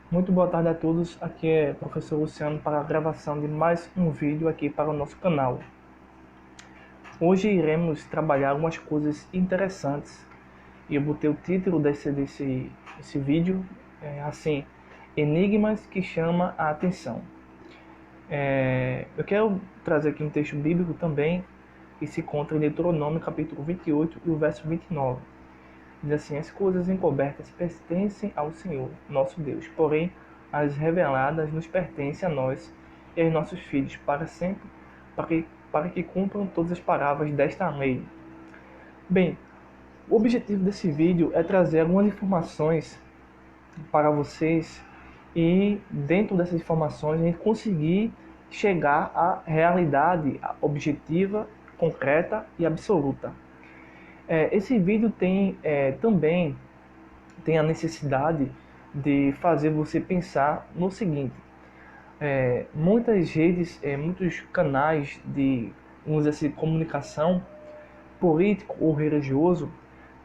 Muito boa tarde a todos, aqui é o professor Luciano para a gravação de mais um vídeo aqui para o nosso canal. Hoje iremos trabalhar algumas coisas interessantes e eu botei o título desse vídeo assim, Enigmas que chamam a atenção. Eu quero trazer aqui um texto bíblico também que se encontra em Deuteronômio capítulo 28 e o verso 29. Diz assim: as coisas encobertas pertencem ao Senhor, nosso Deus, porém as reveladas nos pertencem a nós e aos nossos filhos para sempre, para que cumpram todas as palavras desta lei. Bem, o objetivo desse vídeo é trazer algumas informações para vocês e dentro dessas informações a gente conseguir chegar à realidade objetiva, concreta e absoluta. Esse vídeo também tem a necessidade de fazer você pensar no seguinte: muitas redes, muitos canais de, vamos dizer assim, comunicação político ou religioso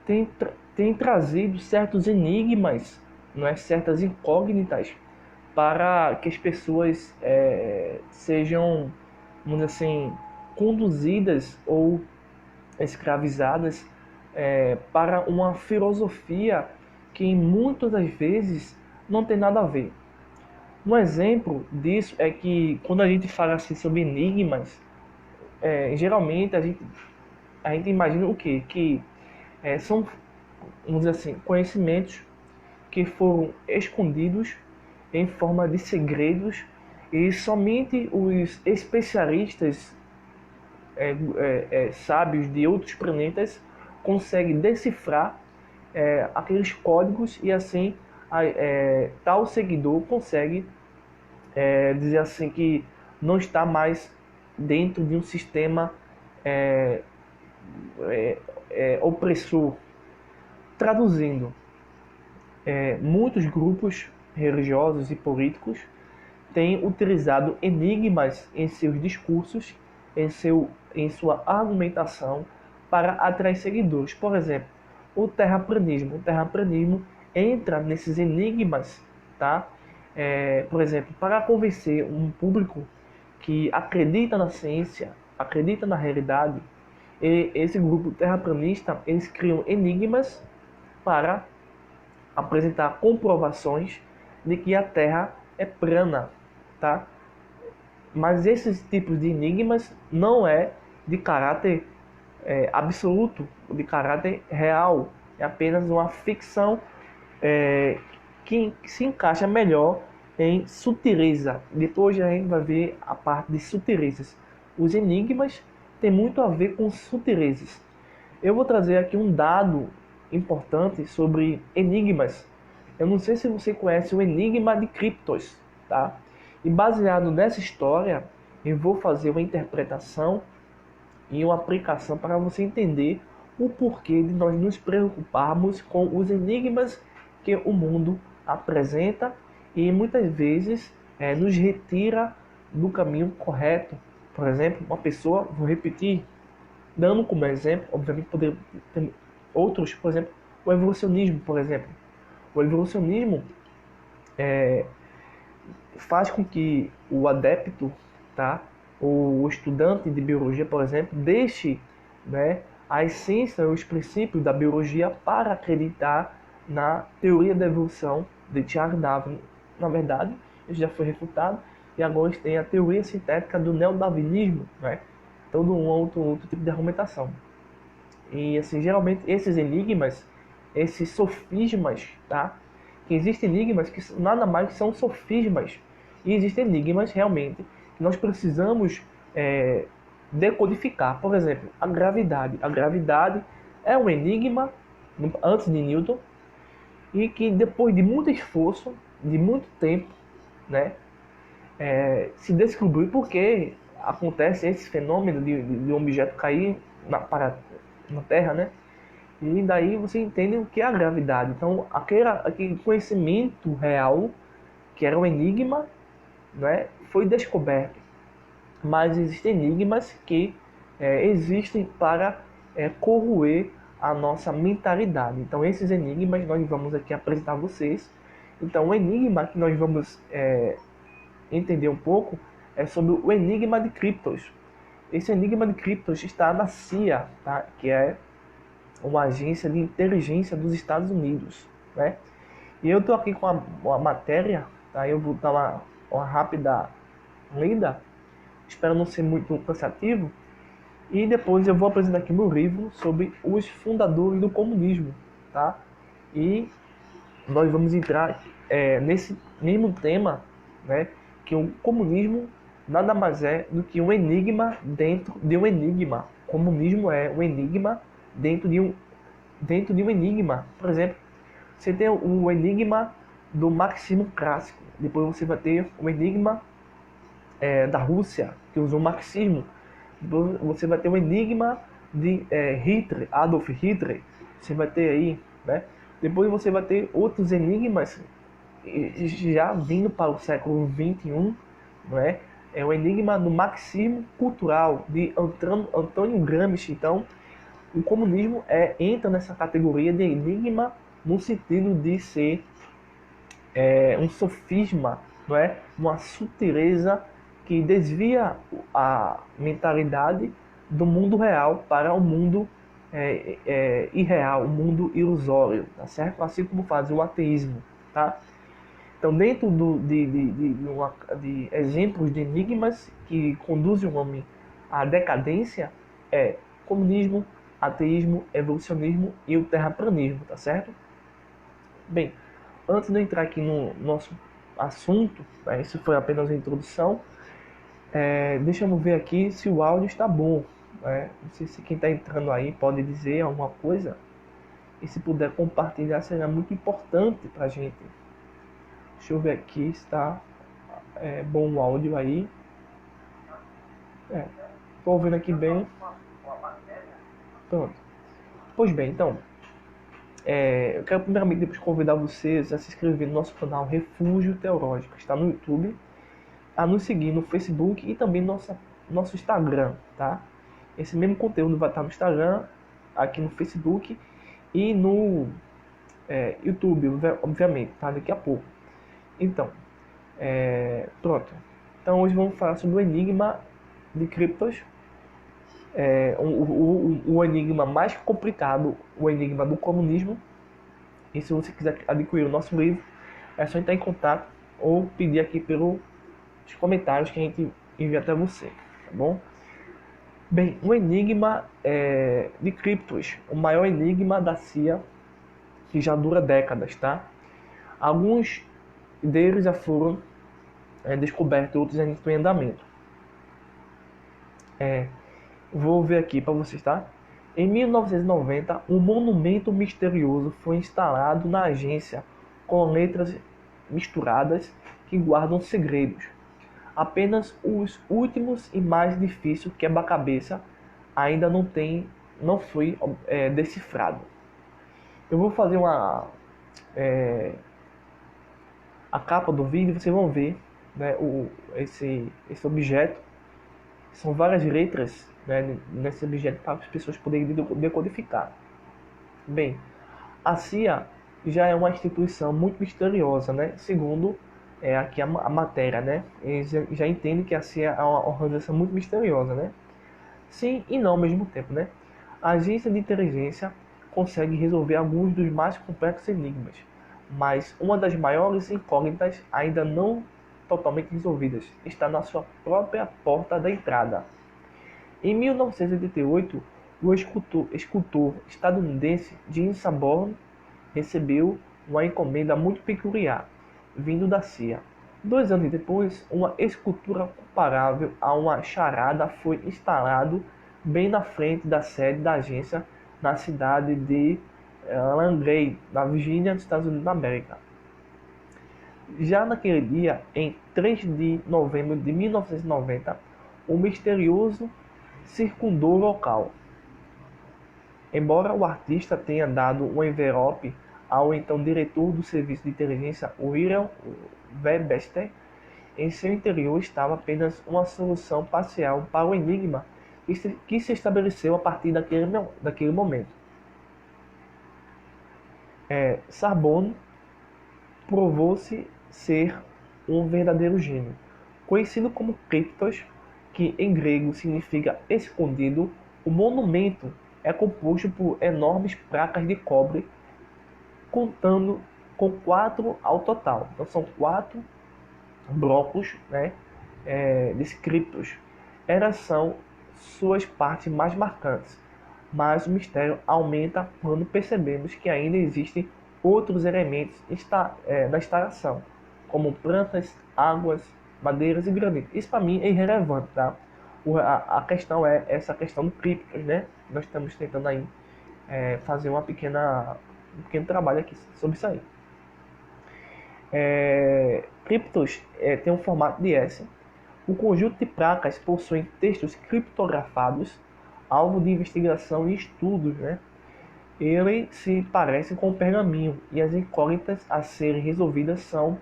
têm trazido certos enigmas, não é, certas incógnitas para que as pessoas sejam, vamos dizer assim, conduzidas ou escravizadas para uma filosofia que muitas das vezes não tem nada a ver. Um exemplo disso é que quando a gente fala assim sobre enigmas, geralmente a gente imagina o quê? Que são, vamos dizer assim, conhecimentos que foram escondidos em forma de segredos e somente os especialistas sábios de outros planetas conseguem decifrar aqueles códigos e assim tal seguidor consegue dizer assim que não está mais dentro de um sistema é, opressor. Traduzindo, muitos grupos religiosos e políticos têm utilizado enigmas em seus discursos, em sua argumentação para atrair seguidores. Por exemplo, o terraplanismo. O terraplanismo entra nesses enigmas, tá? Por exemplo, para convencer um público que acredita na ciência, acredita na realidade, esse grupo terraplanista, eles criam enigmas para apresentar comprovações de que a Terra é plana, tá? Mas esses tipos de enigmas não é de caráter absoluto, de caráter real, é apenas uma ficção é, que se encaixa melhor em sutileza. Depois a gente vai ver a parte de sutilezas. Os enigmas têm muito a ver com sutilezas. Eu vou trazer aqui um dado importante sobre enigmas. Eu não sei se você conhece o Enigma de Criptos, tá? E baseado nessa história, eu vou fazer uma interpretação e uma aplicação para você entender o porquê de nós nos preocuparmos com os enigmas que o mundo apresenta e muitas vezes nos retira do caminho correto. Por exemplo, uma pessoa, vou repetir, dando como exemplo, obviamente poder ter outros, por exemplo, o evolucionismo, por exemplo. O evolucionismo faz com que o adepto, tá, o estudante de biologia, por exemplo, deixe, né, a essência, os princípios da biologia para acreditar na teoria da evolução de Charles Darwin. Na verdade, isso já foi refutado e agora tem a teoria sintética do neodarwinismo, né? Todo um outro tipo de argumentação. E assim, geralmente esses enigmas, esses sofismas, tá? Que existem enigmas que nada mais são sofismas. E existem enigmas realmente que nós precisamos decodificar. Por exemplo, a gravidade. A gravidade é um enigma antes de Newton e que depois de muito esforço, de muito tempo, né, se descobriu por que acontece esse fenômeno de um objeto cair na Terra, né? E daí você entende o que é a gravidade. Então, aquele conhecimento real, que era um enigma, né, foi descoberto. Mas existem enigmas que existem para corroer a nossa mentalidade. Então, esses enigmas nós vamos aqui apresentar a vocês Então, o enigma que nós vamos entender um pouco é sobre o enigma de Kryptos. Esse enigma de Kryptos está na CIA, tá? Que é uma agência de inteligência dos Estados Unidos, né? E eu estou aqui com a matéria, tá? Eu vou dar uma rápida lida, espero não ser muito cansativo, e depois eu vou apresentar aqui meu livro sobre os fundadores do comunismo, tá? E nós vamos entrar nesse mesmo tema, né? Que o comunismo nada mais é do que um enigma dentro de um enigma. O comunismo é um enigma dentro de um enigma. Por exemplo, você tem o enigma do marxismo clássico. Depois você vai ter o enigma da Rússia, que usou o marxismo. Depois você vai ter o enigma de Hitler, Adolf Hitler. Você vai ter aí, né? Depois você vai ter outros enigmas já vindo para o século XXI, não é? É o enigma do marxismo cultural de Antônio Gramsci. Então, o comunismo entra nessa categoria de enigma no sentido de ser um sofisma, não é? Uma sutileza que desvia a mentalidade do mundo real para o mundo irreal, o mundo ilusório, tá certo? Assim como faz o ateísmo, tá? Então, dentro de exemplos de enigmas que conduzem o homem à decadência, comunismo, ateísmo, evolucionismo e o terraplanismo, tá certo? Bem, antes de eu entrar aqui no nosso assunto, né, isso foi apenas uma introdução, deixa eu ver aqui se o áudio está bom. Não sei se quem está entrando aí pode dizer alguma coisa, e se puder compartilhar seria muito importante para a gente. Deixa eu ver aqui se está bom o áudio aí. Estou ouvindo aqui bem. Pronto. Pois bem, então, eu quero primeiramente depois convidar vocês a se inscrever no nosso canal Refúgio Teológico. Está no YouTube, a nos seguir no Facebook e também no nosso Instagram, tá? Esse mesmo conteúdo vai estar no Instagram, aqui no Facebook e no YouTube, obviamente, tá? Daqui a pouco. Então, pronto. Então hoje vamos falar sobre o enigma de Kryptos, o enigma mais complicado, o enigma do comunismo. E se você quiser adquirir o nosso livro, é só entrar em contato ou pedir aqui pelos comentários que a gente envia até você, tá bom? Bem, o enigma de Kryptos, o maior enigma da CIA, que já dura décadas, tá? Alguns deles já foram descobertos, outros ainda estão em andamento. Vou ver aqui para vocês, tá? Em 1990, um monumento misterioso foi instalado na agência com letras misturadas que guardam segredos. Apenas os últimos e mais difíceis quebra-cabeça ainda não foi decifrado. Eu vou fazer a capa do vídeo, vocês vão ver, né, esse objeto. São várias letras, né, nesse objeto para as pessoas poderem decodificar. Bem, a CIA já é uma instituição muito misteriosa, né? Segundo aqui a matéria, né? Eles já entendem que a CIA é uma organização muito misteriosa, né? Sim e não ao mesmo tempo, né? A agência de inteligência consegue resolver alguns dos mais complexos enigmas, mas uma das maiores incógnitas ainda não totalmente resolvidas está na sua própria porta da entrada. Em 1988, o escultor estadunidense Jim Sanborn recebeu uma encomenda muito peculiar, vindo da CIA. 2 anos depois, uma escultura comparável a uma charada foi instalado bem na frente da sede da agência na cidade de Langley, na Virgínia, nos Estados Unidos da América. Já naquele dia, em 3 de novembro de 1990, o misterioso circundou o local. Embora o artista tenha dado um envelope ao então diretor do serviço de inteligência, William Webster, em seu interior estava apenas uma solução parcial para o enigma que se estabeleceu a partir daquele momento. Sanborn provou-se ser um verdadeiro gênio. Conhecido como criptos, que em grego significa escondido, o monumento é composto por enormes placas de cobre, contando com 4 ao total. Então são 4 blocos, né, de criptos. Essas são suas partes mais marcantes, mas o mistério aumenta quando percebemos que ainda existem outros elementos da instalação, como plantas, águas, madeiras e granito. Isso para mim é irrelevante, tá? A questão é essa questão do criptos, né? Nós estamos tentando aí fazer um pequeno trabalho aqui sobre isso aí. Criptos tem um formato de S. O conjunto de placas possui textos criptografados, alvo de investigação e estudos, né? Ele se parece com o pergaminho e as incógnitas a serem resolvidas são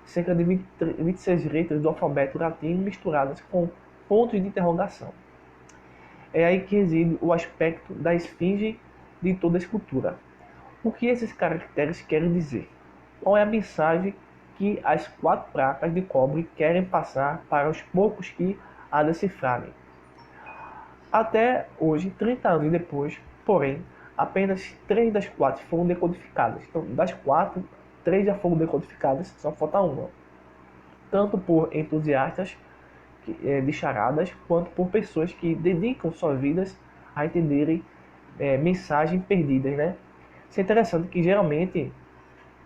cerca de 26 letras do alfabeto latino misturadas com pontos de interrogação. É aí que reside o aspecto da esfinge de toda a escultura. O que esses caracteres querem dizer? Qual é a mensagem que as 4 placas de cobre querem passar para os poucos que a decifrarem? Até hoje, 30 anos depois, porém, apenas 3 das 4 foram decodificadas. Então, das 4, 3 já foram decodificadas, só falta uma. Tanto por entusiastas de charadas, quanto por pessoas que dedicam suas vidas a entenderem mensagens perdidas, né? Isso é interessante que geralmente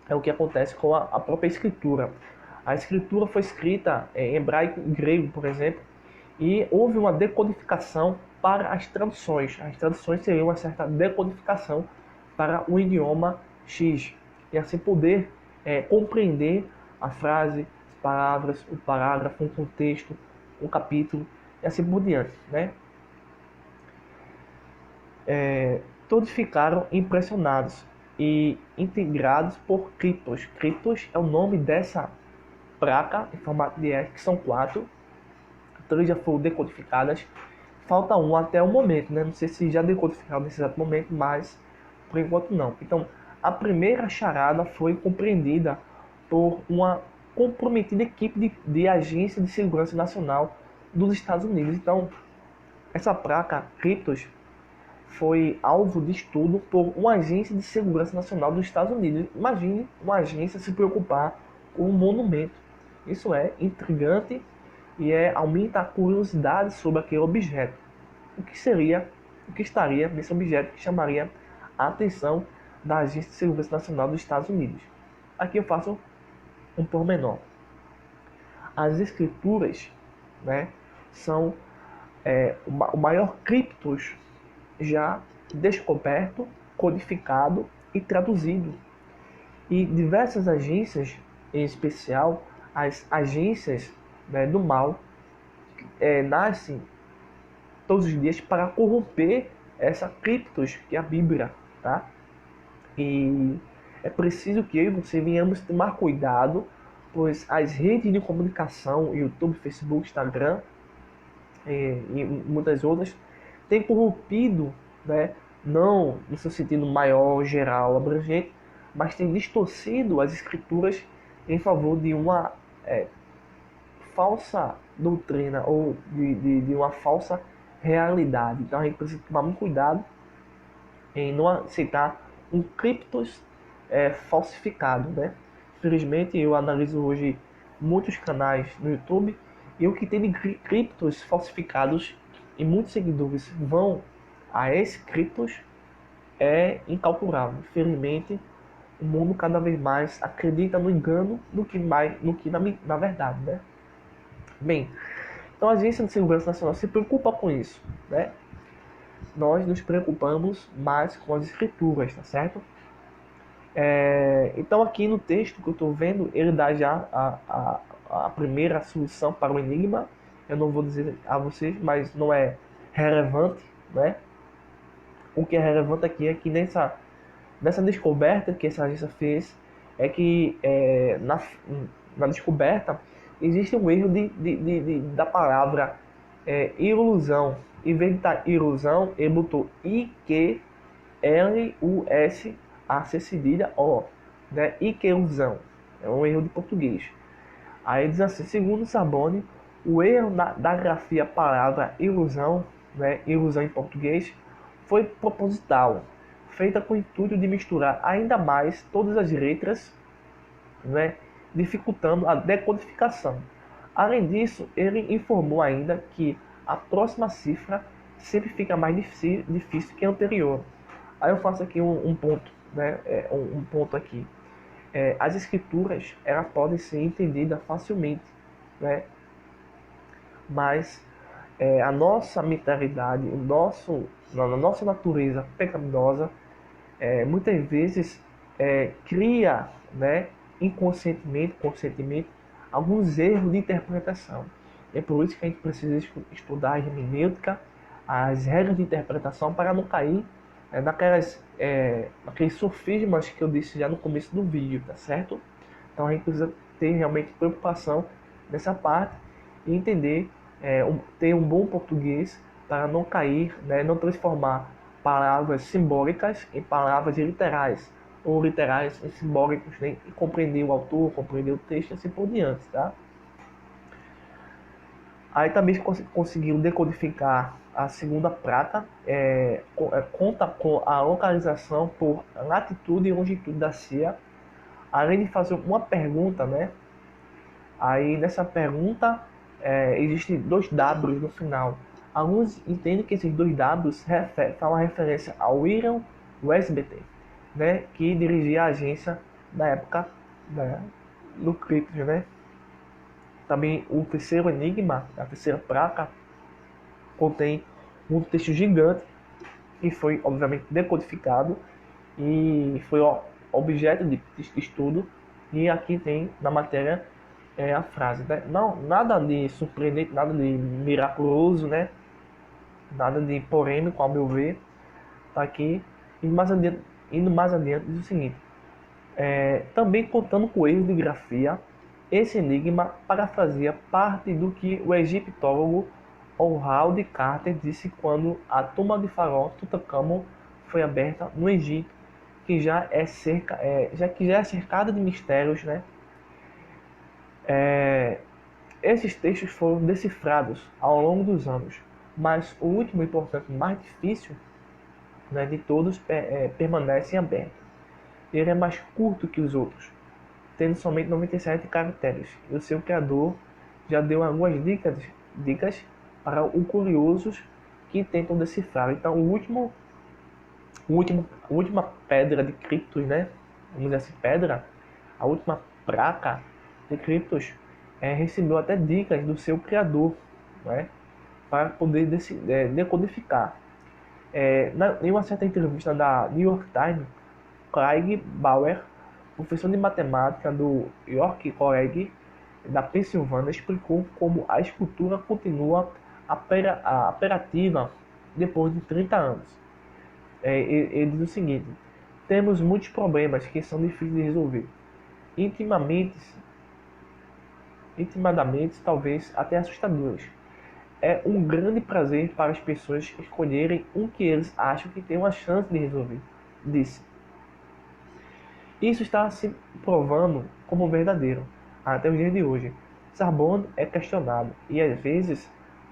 é o que acontece com a própria escritura. A escritura foi escrita em hebraico e grego, por exemplo, e houve uma decodificação para as traduções. As traduções seriam uma certa decodificação para o idioma X, e assim poder compreender a frase, as palavras, o parágrafo, um contexto, um capítulo, e assim por diante, né? Todos ficaram impressionados e integrados por criptos. Criptos é o nome dessa placa em formato de S, que são 4. 3 já foram decodificadas. Falta um até o momento, né? Não sei se já decodificaram nesse exato momento, mas por enquanto não. Então, a primeira charada foi compreendida por uma comprometida equipe de agência de segurança nacional dos Estados Unidos. Então, essa placa criptos foi alvo de estudo por uma agência de segurança nacional dos Estados Unidos. Imagine uma agência se preocupar com um monumento. Isso é intrigante e aumenta a curiosidade sobre aquele objeto. O que estaria nesse objeto que chamaria a atenção da Agência de Segurança Nacional dos Estados Unidos. Aqui eu faço um pormenor. As escrituras, né, são o maior criptos já descoberto, codificado e traduzido. E diversas agências, em especial as agências, né, do mal, nascem todos os dias para corromper essa criptos, que é a Bíblia, tá? E é preciso que eu e você venhamos tomar cuidado, pois as redes de comunicação, YouTube, Facebook, Instagram e muitas outras, têm corrompido, né, não no seu sentido maior, geral, abrangente, mas tem distorcido as escrituras em favor de uma falsa doutrina ou de uma falsa realidade. Então a gente precisa tomar muito cuidado em não aceitar um criptos falsificado, né? Infelizmente eu analiso hoje muitos canais no YouTube e o que tem de criptos falsificados e muitos seguidores vão a esse criptos é incalculável. Infelizmente o mundo cada vez mais acredita no engano do que na verdade, né? Bem, então a Agência de Segurança Nacional se preocupa com isso, né? Nós nos preocupamos mais com as escrituras, tá certo? Então aqui no texto que eu estou vendo, ele dá já a primeira solução para o enigma. Eu não vou dizer a vocês, mas não é relevante, né? O que é relevante aqui é que nessa descoberta que essa agência fez, é que na descoberta existe um erro da palavra ilusão. Em vez de estar ilusão, ele botou I-Q-L-U-S-A-C cedilha O. né? Ickelusão. É um erro de português. Aí diz assim, segundo Sarbonne, o erro da grafia palavra ilusão, né, ilusão em português, foi proposital, feita com o intuito de misturar ainda mais todas as letras, né, dificultando a decodificação. Além disso, ele informou ainda que a próxima cifra sempre fica mais difícil que a anterior. Aí eu faço aqui um ponto, né, um ponto aqui. As escrituras elas podem ser entendidas facilmente, né? Mas a nossa mentalidade, a nossa natureza pecaminosa, muitas vezes cria, né, conscientemente, alguns erros de interpretação. É por isso que a gente precisa estudar a hermenêutica, as regras de interpretação, para não cair naqueles sofismas que eu disse já no começo do vídeo, tá certo? Então a gente precisa ter realmente preocupação nessa parte e entender, ter um bom português para não cair, né, não transformar palavras simbólicas em palavras literais, ou literais em simbólicos, né, e compreender o autor, compreender o texto e assim por diante, tá? Aí também conseguiu decodificar a segunda prata, conta com a localização por latitude e longitude da CIA, além de fazer uma pergunta, né? Aí nessa pergunta existem dois Ws no final. Alguns entendem que esses dois Ws são uma referência ao William Westbeth, né, que dirigia a agência na época, né, do Criptos, né? Também o terceiro enigma, a terceira placa, contém um texto gigante que foi obviamente decodificado e foi objeto de estudo. E aqui tem na matéria a frase, né? Não, nada de surpreendente, nada de miraculoso, né? Nada de polêmico, ao meu ver. Tá aqui. Indo mais adiante diz o seguinte: também contando com erros de grafia, esse enigma parafraseia parte do que o egiptólogo Howard Carter disse quando a tumba de faraó Tutankhamon foi aberta no Egito, que já é cercada de mistérios, né? Esses textos foram decifrados ao longo dos anos, mas o último e, portanto, mais difícil, né, de todos permanece em aberto. Ele é mais curto que os outros, tendo somente 97 caracteres, e o seu criador já deu algumas dicas para os curiosos que tentam decifrar. Então, a última pedra de criptos, né? Vamos dizer assim, a última placa de criptos recebeu até dicas do seu criador, né? Para poder decodificar. Em uma certa entrevista da New York Times, Craig Bauer, professor de matemática do York College da Pensilvânia, explicou como a escultura continua operativa depois de 30 anos. Ele diz o seguinte: temos muitos problemas que são difíceis de resolver. Intimadamente, talvez até assustadores. É um grande prazer para as pessoas escolherem um que eles acham que tem uma chance de resolver, disse. Isso está se provando como verdadeiro até os dias de hoje. Sarbonne é questionado e às vezes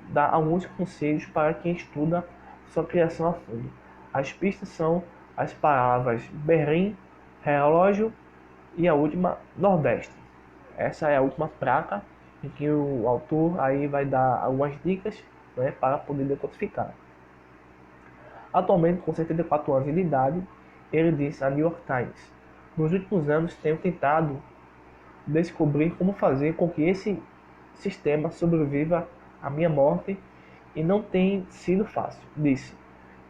dá alguns conselhos para quem estuda sua criação a fundo. As pistas são as palavras Berlim, relógio e a última Nordeste. Essa é a última placa em que o autor aí vai dar algumas dicas, né, para poder decodificar. Atualmente, com 74 anos de idade, ele disse à New York Times: nos últimos anos tenho tentado descobrir como fazer com que esse sistema sobreviva à minha morte e não tem sido fácil. Disse: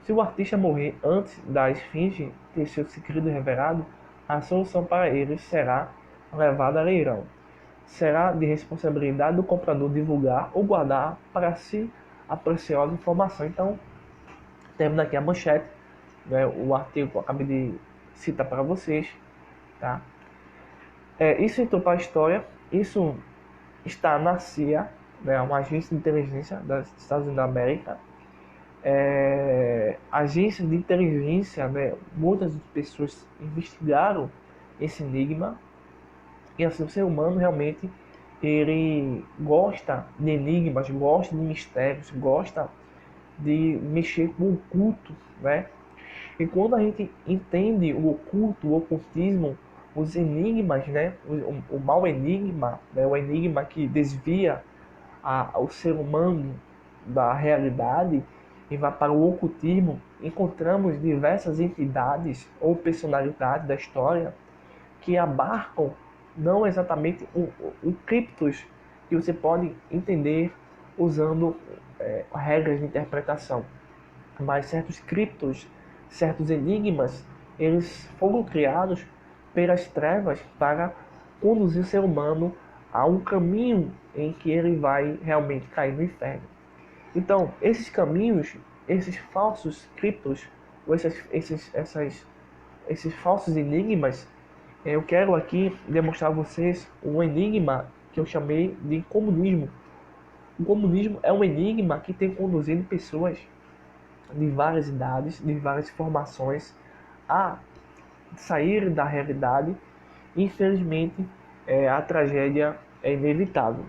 se o artista morrer antes da esfinge ter seu segredo revelado, a solução para ele será levada a leilão. Será de responsabilidade do comprador divulgar ou guardar para si a preciosa informação. Então, temos aqui a manchete, né, o artigo que eu acabei de citar para vocês. Tá? Isso entrou para a história, isso está na CIA, né, uma agência de inteligência dos Estados Unidos da América. Agência de inteligência, né, muitas pessoas investigaram esse enigma. E assim, o ser humano realmente ele gosta de enigmas, gosta de mistérios, gosta de mexer com o oculto, né? E quando a gente entende o oculto, o ocultismo, os enigmas, né? O mau enigma, né? O enigma que desvia o ser humano da realidade e vai para o ocultismo, encontramos diversas entidades ou personalidades da história que abarcam não exatamente o criptos que você pode entender usando regras de interpretação, mas certos criptos, certos enigmas, eles foram criados pelas trevas para conduzir o ser humano a um caminho em que ele vai realmente cair no inferno. Então, esses caminhos, esses falsos criptos, ou esses falsos enigmas, eu quero aqui demonstrar a vocês um enigma que eu chamei de comunismo. O comunismo é um enigma que tem conduzido pessoas de várias idades, de várias formações, a sair da realidade. Infelizmente, a tragédia é inevitável.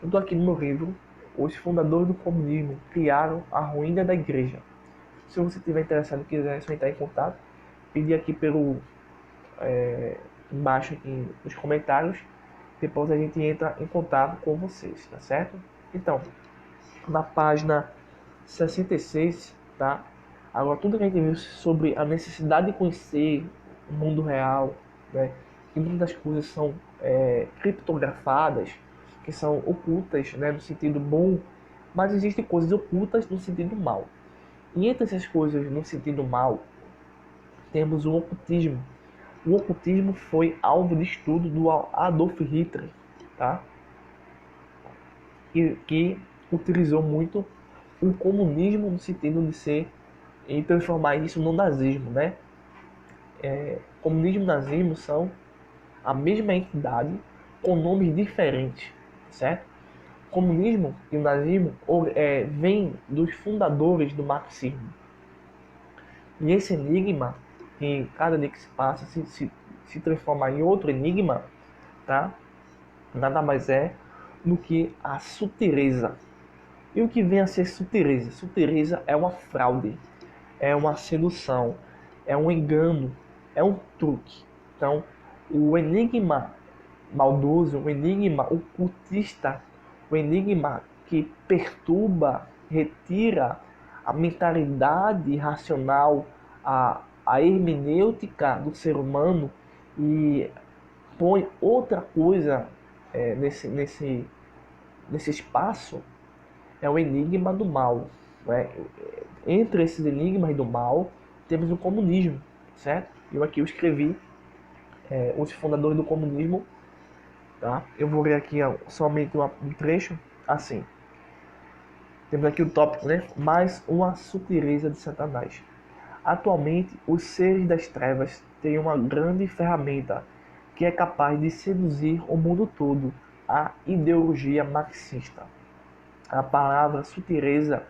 Eu estou aqui no meu livro, Os Fundadores do Comunismo Criaram a Ruína da Igreja. Se você estiver interessado e quiser só entrar em contato, pedir aqui pelo embaixo aqui nos comentários. Depois a gente entra em contato com vocês, tá certo? Então, na página 66, tá? Agora, tudo que a gente viu sobre a necessidade de conhecer o mundo real, né? Que muitas das coisas são criptografadas, que são ocultas, né? No sentido bom, mas existem coisas ocultas no sentido mal. E entre essas coisas no sentido mal, temos o ocultismo. O ocultismo foi alvo de estudo do Adolf Hitler, tá? Que utilizou muito o comunismo no sentido de ser e transformar isso no nazismo, né? Comunismo e nazismo são a mesma entidade com nomes diferentes, certo? O comunismo e o nazismo vêm dos fundadores do marxismo. E esse enigma, em cada dia que se passa, se transforma em outro enigma, tá? Nada mais é do que a sutileza. E o que vem a ser sutileza? Sutileza é uma fraude, é uma sedução, é um engano, é um truque. Então, o enigma maldoso, o enigma ocultista, o enigma que perturba, retira a mentalidade racional, a hermenêutica do ser humano e põe outra coisa nesse espaço, é o enigma do mal. Né? Entre esses enigmas do mal, temos o comunismo, certo? Eu escrevi os fundadores do comunismo, tá? Eu vou ler aqui somente um trecho, assim. Temos aqui o tópico, né? Mais uma sutileza de Satanás. Atualmente, os seres das trevas têm uma grande ferramenta que é capaz de seduzir o mundo todo, a ideologia marxista. A palavra sutileza,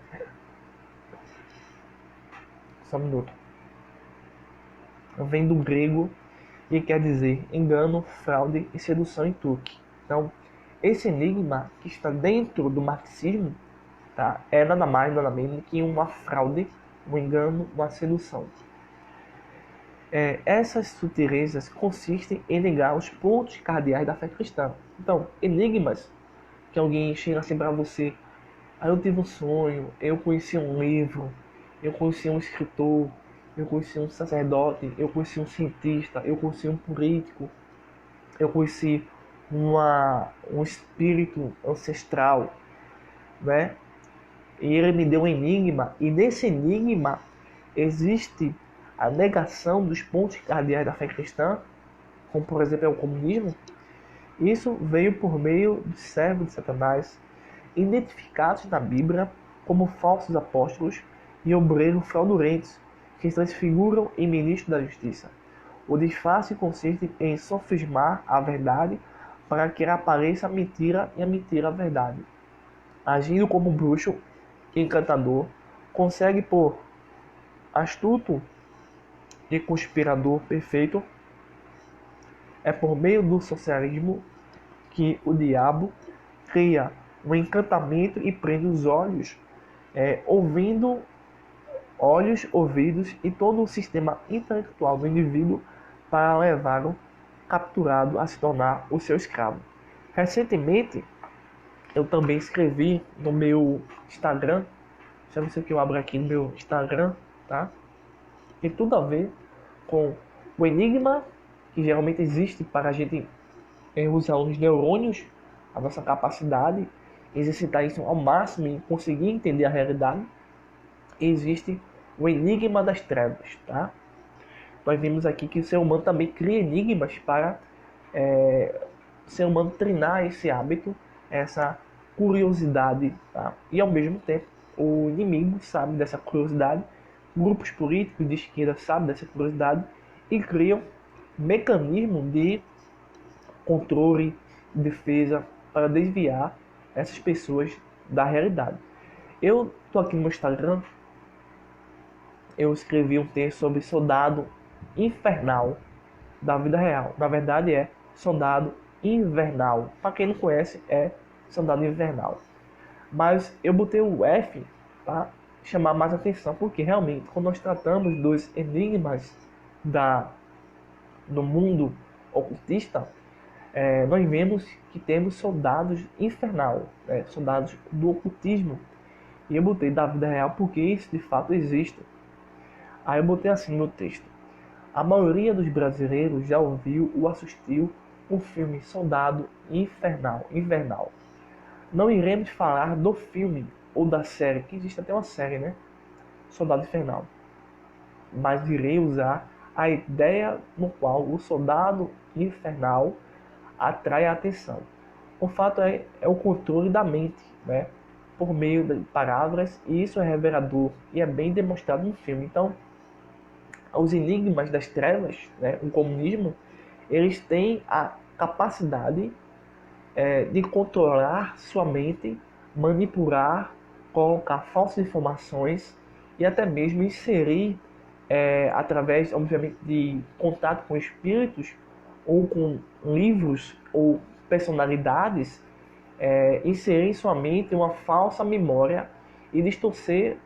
só um minuto, vem do grego e quer dizer engano, fraude e sedução em truque. Então, esse enigma que está dentro do marxismo, tá, é nada mais, nada menos que uma fraude, um engano, uma sedução. Essas sutilezas consistem em negar os pontos cardeais da fé cristã. Então, enigmas que alguém chega assim para você: eu tive um sonho, eu conheci um livro, eu conheci um escritor, eu conheci um sacerdote, eu conheci um cientista, eu conheci um político, eu conheci um espírito ancestral, né? E ele me deu um enigma, e nesse enigma existe a negação dos pontos cardeais da fé cristã, como por exemplo o comunismo. Isso veio por meio dos servos de Satanás, identificados na Bíblia como falsos apóstolos e obreiros fraudulentos, que se transfiguram em ministros da justiça. O disfarce consiste em sofismar a verdade para que apareça a mentira e a mentira a verdade. Agindo como bruxo e encantador, consegue por astuto e conspirador perfeito É por meio do socialismo que o diabo cria um encantamento e prende os olhos, ouvidos e todo o sistema intelectual do indivíduo para levá-lo capturado a se tornar o seu escravo. Recentemente, eu também escrevi no meu Instagram, deixa eu ver se eu abro aqui no meu Instagram, tá? Tem tudo a ver com o enigma que geralmente existe para a gente usar os neurônios, a nossa capacidade, exercitar isso ao máximo e conseguir entender a realidade. Existe o enigma das trevas, tá? Nós vimos aqui que o ser humano também cria enigmas para o ser humano treinar esse hábito, essa curiosidade, tá? E ao mesmo tempo o inimigo sabe dessa curiosidade, grupos políticos de esquerda sabem dessa curiosidade e criam mecanismo de controle, defesa para desviar essas pessoas da realidade. Eu tô aqui no meu Instagram, eu escrevi um texto sobre soldado infernal da vida real. Na verdade é soldado invernal. Para quem não conhece, é soldado invernal. Mas eu botei o F para chamar mais atenção, porque realmente, quando nós tratamos dos enigmas do mundo ocultista, nós vemos que temos soldados infernal, soldados do ocultismo. E eu botei da vida real porque isso de fato existe. Aí eu botei assim no meu texto: a maioria dos brasileiros já ouviu ou assistiu o filme Soldado Invernal. Não iremos falar do filme ou da série, que existe até uma série, né? Soldado Infernal. Mas irei usar a ideia no qual o soldado infernal atrai a atenção. O fato é o controle da mente, né? Por meio de palavras, e isso é revelador e é bem demonstrado no filme. Então, os enigmas das trevas, né? O comunismo, eles têm a capacidade de controlar sua mente, manipular, colocar falsas informações e até mesmo inserir, através, obviamente, de contato com espíritos ou com livros ou personalidades, inserir em sua mente uma falsa memória e distorcer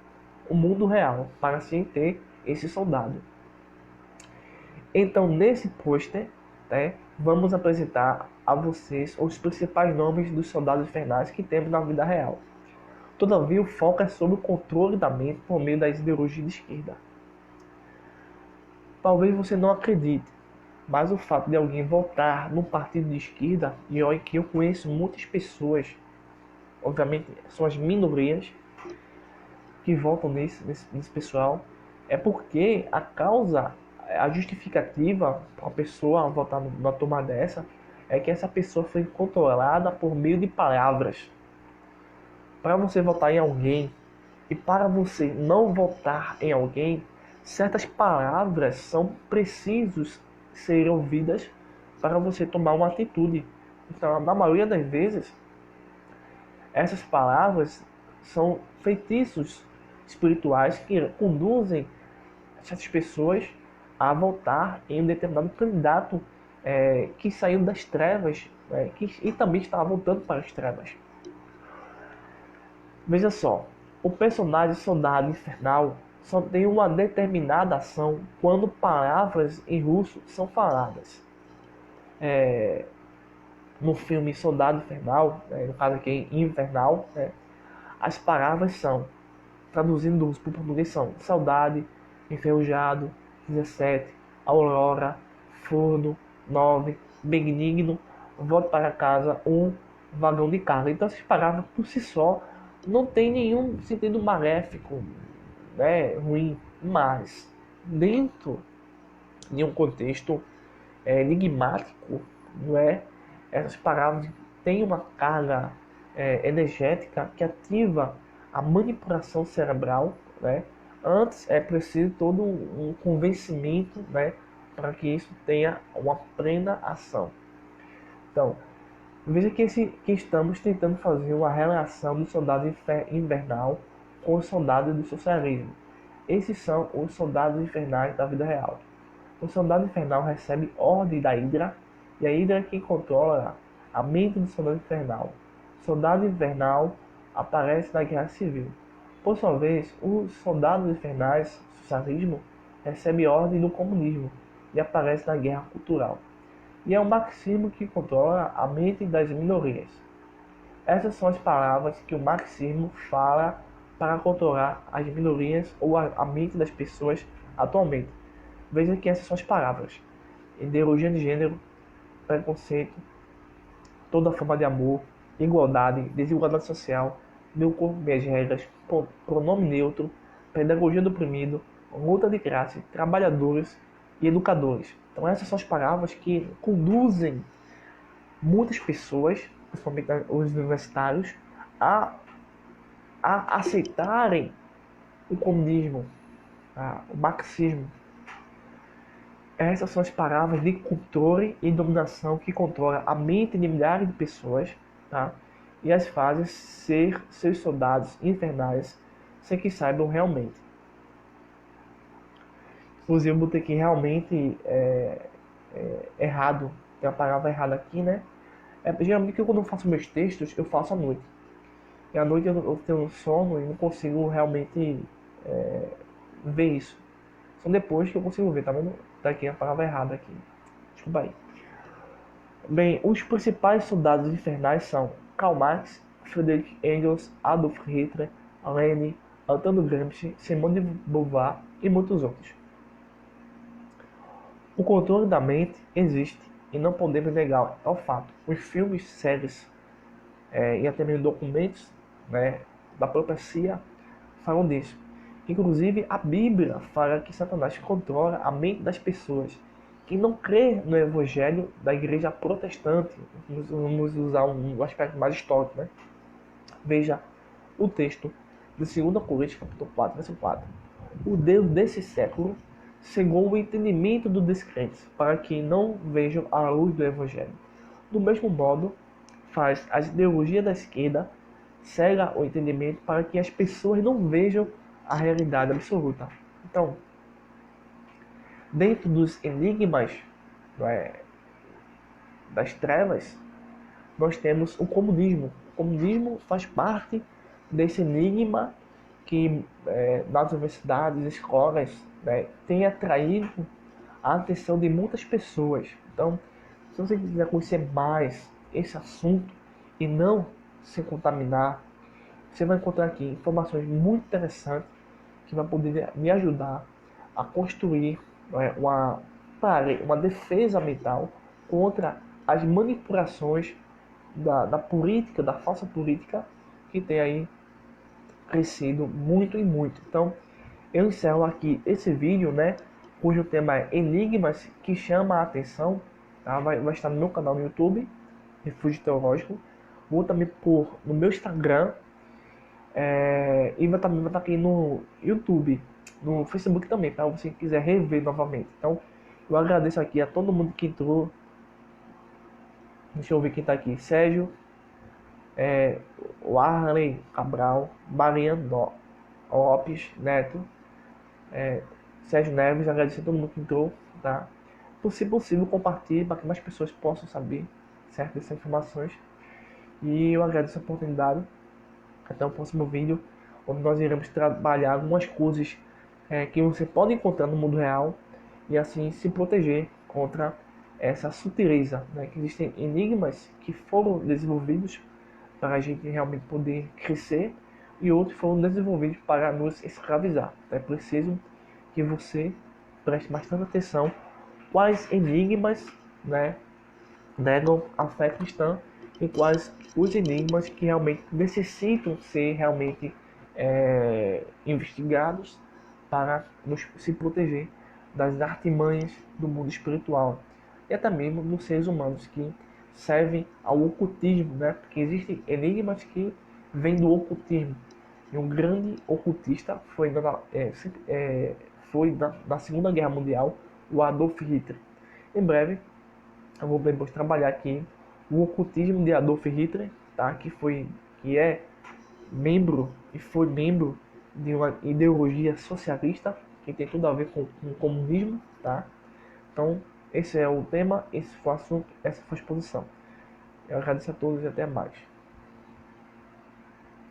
o mundo real para assim ter esse soldado. Então, nesse pôster, né, vamos apresentar a vocês os principais nomes dos soldados infernais que temos na vida real. Todavia, o foco é sobre o controle da mente por meio das ideologias de esquerda. Talvez você não acredite, mas o fato de alguém votar num partido de esquerda, e olha que eu conheço muitas pessoas, obviamente são as minorias que votam nesse pessoal, é porque a justificativa para a pessoa votar numa turma dessa é que essa pessoa foi controlada por meio de palavras. Para você votar em alguém e para você não votar em alguém, certas palavras são precisas serem ouvidas para você tomar uma atitude. Então, na maioria das vezes, essas palavras são feitiços espirituais que conduzem essas pessoas a votar em um determinado candidato que saiu das trevas e também está voltando para as trevas. Veja só, o personagem soldado infernal só tem uma determinada ação quando palavras em russo são faladas. No filme Soldado Infernal, no caso aqui Infernal, as palavras são, traduzindo do russo para o português, são saudade, enferrujado, 17, aurora, forno, 9, benigno, volte para casa, vagão de carga. Então essas palavras por si só não tem nenhum sentido maléfico, ruim, mas dentro de um contexto enigmático, essas palavras têm uma carga energética que ativa a manipulação cerebral, Antes é preciso todo um convencimento, para que isso tenha uma plena ação. Então, veja que estamos tentando fazer uma relação do soldado invernal com os soldados do socialismo. Esses são os soldados infernais da vida real. O soldado infernal recebe ordem da Hydra E a Hydra é quem controla a mente do soldado infernal. O soldado infernal aparece na Guerra Civil. Por sua vez, os soldados infernais, o socialismo, recebe ordem do comunismo e aparece na Guerra Cultural. E é o marxismo que controla a mente das minorias. Essas são as palavras que o marxismo fala para controlar as minorias ou a mente das pessoas atualmente. Veja que essas são as palavras: ideologia de gênero, preconceito, toda forma de amor, igualdade, desigualdade social, meu corpo, minhas regras, pronome neutro, pedagogia do oprimido, luta de classe, trabalhadores e educadores. Então essas são as palavras que conduzem muitas pessoas, principalmente os universitários, a, a aceitarem o comunismo, o marxismo. Essas são as palavras de controle e dominação que controla a mente de milhares de pessoas, tá? E as fazem ser seus soldados infernais sem que saibam realmente. Inclusive eu botei aqui realmente errado, tem a palavra errada aqui, né? Geralmente quando eu faço meus textos, eu faço à noite. E à noite eu tenho sono e não consigo realmente ver isso. Só depois que eu consigo ver, tá vendo? Tá aqui a palavra errada aqui. Desculpa aí. Bem, os principais soldados infernais são Karl Marx, Friedrich Engels, Adolf Hitler, Lenin, Antônio Gramsci, Simone de Beauvoir e muitos outros. O controle da mente existe e não podemos negar, é o fato. Os filmes, séries e até mesmo documentos, né, da própria CIA falam disso. Inclusive a Bíblia fala que Satanás controla a mente das pessoas. Quem não crê no evangelho da igreja protestante, vamos usar um aspecto mais histórico, né? Veja o texto de 2 Coríntios, capítulo 4, verso 4. O Deus desse século cegou o entendimento dos descrentes, para que não vejam a luz do evangelho. Do mesmo modo, faz as ideologias da esquerda cega o entendimento para que as pessoas não vejam a realidade absoluta. Então, dentro dos enigmas das trevas, nós temos o comunismo. O comunismo faz parte desse enigma que nas universidades, escolas, tem atraído a atenção de muitas pessoas. Então, se você quiser conhecer mais esse assunto e não se contaminar, você vai encontrar aqui informações muito interessantes que vão poder me ajudar a construir uma defesa mental contra as manipulações da política, da falsa política que tem aí crescido muito e muito. Então, eu encerro aqui esse vídeo, né, cujo tema é Enigmas que chama a atenção, tá? Vai estar no meu canal no YouTube, Refúgio Teológico. Vou também pôr no meu Instagram, e vai estar aqui no YouTube, no Facebook também, para você quiser rever novamente. Então, eu agradeço aqui a todo mundo que entrou. Deixa eu ver quem está aqui. Sérgio, Warley Cabral, Mariano Lopes Neto, Sérgio Neves. Agradeço a todo mundo que entrou, tá? Se possível, compartilhe para que mais pessoas possam saber, certo, dessas informações. E eu agradeço a oportunidade. Até o próximo vídeo, onde nós iremos trabalhar algumas coisas que você pode encontrar no mundo real e assim se proteger contra essa sutileza, né? Que existem enigmas que foram desenvolvidos para a gente realmente poder crescer e outros foram desenvolvidos para nos escravizar. Então, é preciso que você preste bastante atenção quais enigmas, né, negam a fé cristã e quais os enigmas que realmente necessitam ser realmente investigados para se proteger das artimanhas do mundo espiritual e até mesmo dos seres humanos que servem ao ocultismo, né? Porque existem enigmas que vêm do ocultismo. E um grande ocultista foi na Segunda Guerra Mundial, o Adolf Hitler. Em breve eu vou depois trabalhar aqui o ocultismo de Adolf Hitler, tá? Que é membro e foi membro de uma ideologia socialista que tem tudo a ver com o comunismo, tá? Então, Esse é o tema, esse foi o assunto, essa foi a exposição. Eu agradeço a todos e até mais.